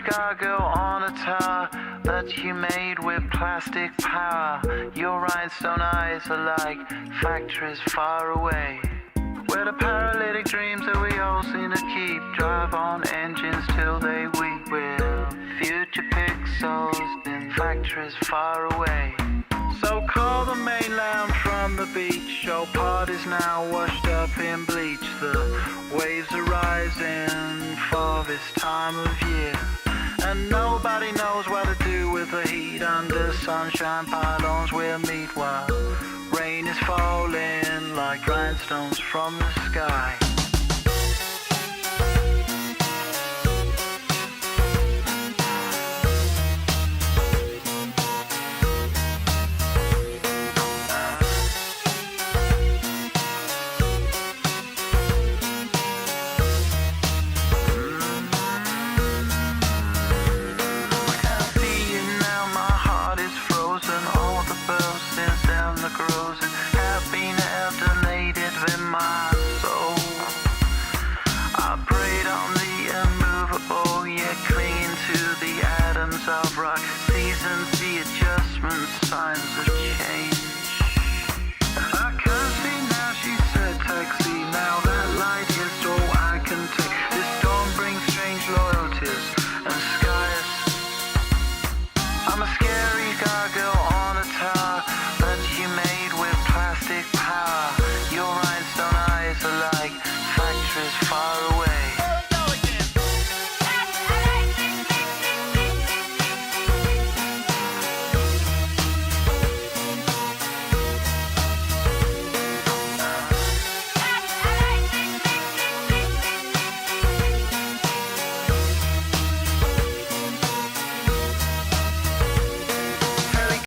huge gargoyle on a tower that you made with plastic power. Your rhinestone eyes are like factories far away, where the paralytic dreams that we all seem to keep drive on engines till they weep. With future pixels in factories far away. So call the mainland from the beach. Your party's now washed up in bleach. The waves are rising for this time of year, and nobody knows what to do with the heat. Under sunshine pylons we'll meet while rain is falling like rhinestones from the sky. Of rock